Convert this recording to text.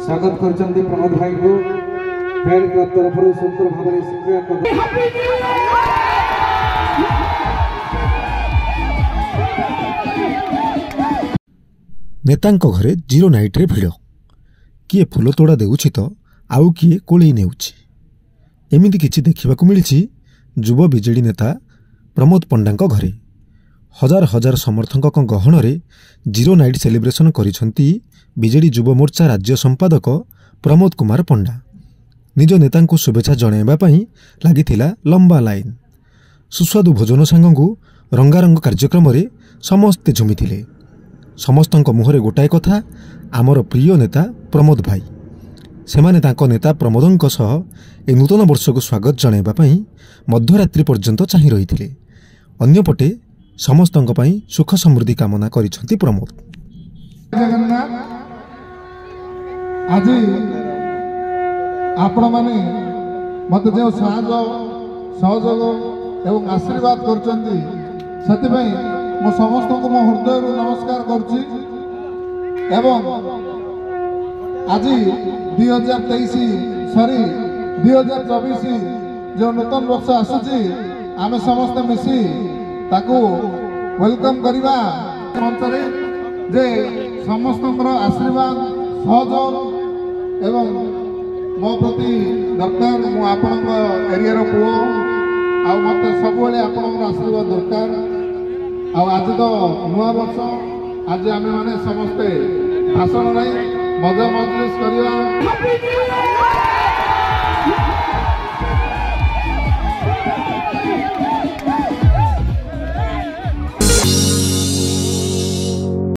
स्वागत करचंदी प्रमोद भाई को फैन का तरफ से सुंदर भाବରେ शिक्षा कर नेतांक घरे जीरो नाइट रे भिड़ किए फूल तोड़ा देउछि तो आउ किए कोळई नेउछि एमिति किछि देखिबाकू मिलिछि युवा बीजेडी नेता प्रमोद पंडांक घरे हजार हजार समर्थक गहन zero night celebration करिसेंती BJD Yuva Morcha राज्य संपादक प्रमोद कुमार पंडा निज नेतांकु शुभेच्छा जणाइबा पई लागिथिला लंबा लाइन सुस्वादु भोजन सांगंगु रंगारंग कार्यक्रम रे समस्ते झुमिथिले समस्तंक मुहरे गोटाए कथा आमर प्रिय नेता प्रमोद भाई सेमाने तांको नेता प्रमोदंक सह ए नूतन वर्ष को स्वागत जणाइबा पई मध्यरात्रि पर्यंत चाहि रहिथिले अन्यपटे समस्तंक पई सुख समृद्धि कामना करिसेंती प्रमोद जगन्नाथ आज आपण माने मते जो सहयोग एवं आशीर्वाद करचंती सति पई मो समस्त को मो हृदय नमस्कार करछि एवं आज 2023 सॉरी 2024 जो नूतन वर्ष आसुची आमे समस्त मिसी ताकू वेलकम करिबा मंचरे जे समस्त आशीर्वाद सहयोग एवं मो प्रति दरकार मु आपण एरिया पुओ आ मत सब आपण आशीर्वाद दरकार आज तो नुआ वर्ष आज आम मैंने समस्ते भाषण नहीं मजा मजलिस करवा